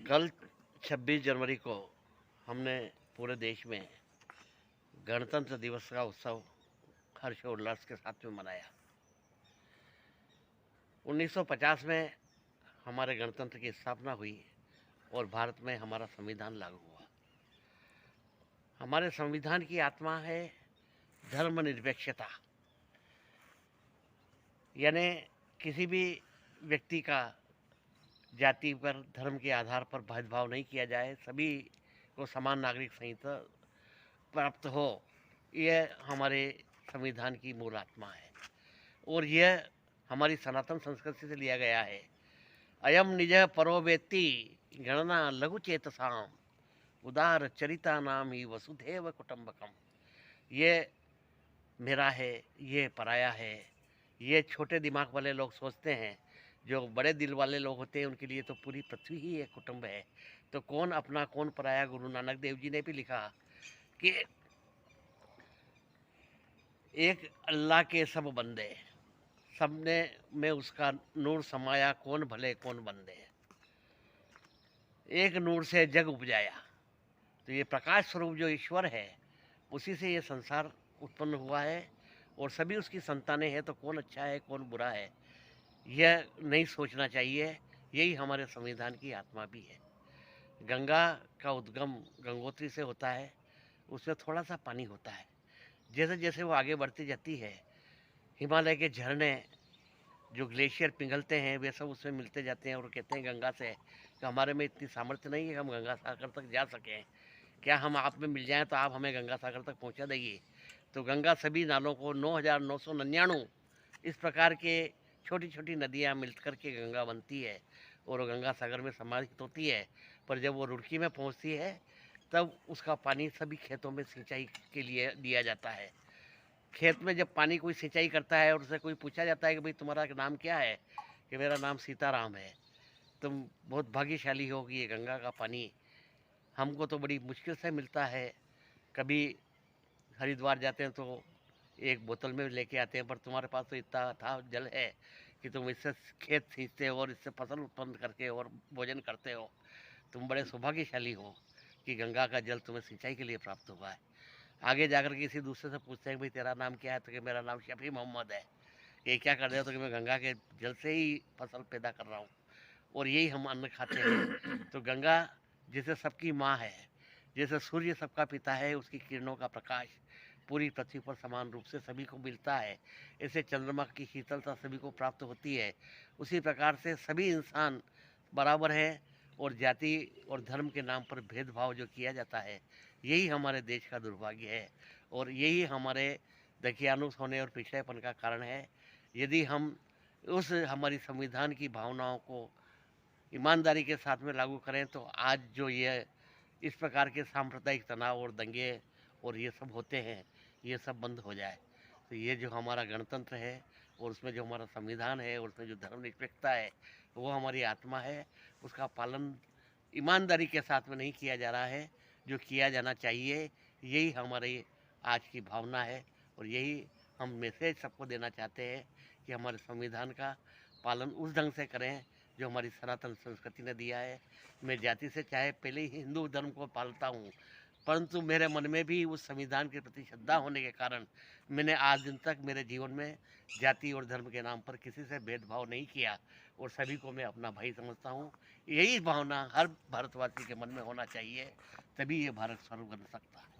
कल 26 जनवरी को हमने पूरे देश में गणतंत्र दिवस का उत्सव हर्षोल्लास के साथ में मनाया। 1950 में हमारे गणतंत्र की स्थापना हुई और भारत में हमारा संविधान लागू हुआ। हमारे संविधान की आत्मा है धर्मनिरपेक्षता, यानी किसी भी व्यक्ति का जाति पर, धर्म के आधार पर भेदभाव नहीं किया जाए, सभी को समान नागरिक संहिता प्राप्त हो। यह हमारे संविधान की मूल आत्मा है और यह हमारी सनातन संस्कृति से लिया गया है। अयम निज परो वेत्ति गणना लघु चेतसाम उदार चरिता नाम ही वसुधैव कुटुंबकम। ये मेरा है, ये पराया है। ये छोटे दिमाग वाले लोग सोचते हैं, जो बड़े दिल वाले लोग होते हैं उनके लिए तो पूरी पृथ्वी ही एक कुटुंब है। तो कौन अपना कौन पराया। गुरु नानक देव जी ने भी लिखा कि एक अल्लाह के सब बंदे, सबने में उसका नूर समाया, कौन भले कौन बंदे। एक नूर से जग उपजाया। तो ये प्रकाश स्वरूप जो ईश्वर है, उसी से ये संसार उत्पन्न हुआ है और सभी उसकी संतानें हैं। तो कौन अच्छा है कौन बुरा है, यह नहीं सोचना चाहिए। यही हमारे संविधान की आत्मा भी है। गंगा का उद्गम गंगोत्री से होता है, उसमें थोड़ा सा पानी होता है। जैसे जैसे वो आगे बढ़ती जाती है, हिमालय के झरने जो ग्लेशियर पिघलते हैं वे सब उसमें मिलते जाते हैं और कहते हैं गंगा से कि हमारे में इतनी सामर्थ्य नहीं है कि हम गंगा सागर तक जा सकें। क्या हम आप में मिल जाएं तो आप हमें गंगा सागर तक पहुंचा देंगे। तो गंगा सभी नालों को 9,999 इस प्रकार के छोटी छोटी नदियां मिल कर के गंगा बनती है और गंगा सागर में समाहित होती है। पर जब वो रुड़की में पहुंचती है तब उसका पानी सभी खेतों में सिंचाई के लिए दिया जाता है। खेत में जब पानी कोई सिंचाई करता है और उससे कोई पूछा जाता है कि भाई तुम्हारा नाम क्या है, कि मेरा नाम सीताराम है, तुम बहुत भाग्यशाली हो कि ये गंगा का पानी हमको तो बड़ी मुश्किल से मिलता है। कभी हरिद्वार जाते हैं तो एक बोतल में लेके आते हैं, पर तुम्हारे पास तो इतना अथाह जल है कि तुम इससे खेत सींचते हो और इससे फसल उत्पन्न करके और भोजन करते हो। तुम बड़े सौभाग्यशाली हो कि गंगा का जल तुम्हें सिंचाई के लिए प्राप्त हुआ है। आगे जाकर किसी दूसरे से पूछते हैं भाई तेरा नाम क्या है, तो कि मेरा नाम शफी मोहम्मद है। ये क्या कर रहे हो, तो कि मैं गंगा के जल से ही फसल पैदा कर रहा हूँ और यही हम अन्न खाते हैं। तो गंगा जैसे सबकी माँ है, जैसे सूर्य सबका पिता है, उसकी किरणों का प्रकाश पूरी पृथ्वी पर समान रूप से सभी को मिलता है। ऐसे चंद्रमा की शीतलता सभी को प्राप्त होती है। उसी प्रकार से सभी इंसान बराबर हैं और जाति और धर्म के नाम पर भेदभाव जो किया जाता है, यही हमारे देश का दुर्भाग्य है और यही हमारे दकियानुस होने और पिछड़ेपन का कारण है। यदि हम उस हमारी संविधान की भावनाओं को ईमानदारी के साथ में लागू करें तो आज जो ये इस प्रकार के सांप्रदायिक तनाव और दंगे और ये सब होते हैं, ये सब बंद हो जाए। तो ये जो हमारा गणतंत्र है और उसमें जो हमारा संविधान है और उसमें जो धर्मनिरपेक्षता है, वो हमारी आत्मा है। उसका पालन ईमानदारी के साथ में नहीं किया जा रहा है, जो किया जाना चाहिए। यही हमारी आज की भावना है और यही हम मैसेज सबको देना चाहते हैं कि हमारे संविधान का पालन उस ढंग से करें जो हमारी सनातन संस्कृति ने दिया है। मैं जाति से चाहे पहले ही हिंदू धर्म को पालता हूँ, परंतु मेरे मन में भी उस संविधान के प्रति श्रद्धा होने के कारण मैंने आज दिन तक मेरे जीवन में जाति और धर्म के नाम पर किसी से भेदभाव नहीं किया और सभी को मैं अपना भाई समझता हूँ। यही भावना हर भारतवासी के मन में होना चाहिए, तभी ये भारत सर्व बन सकता है।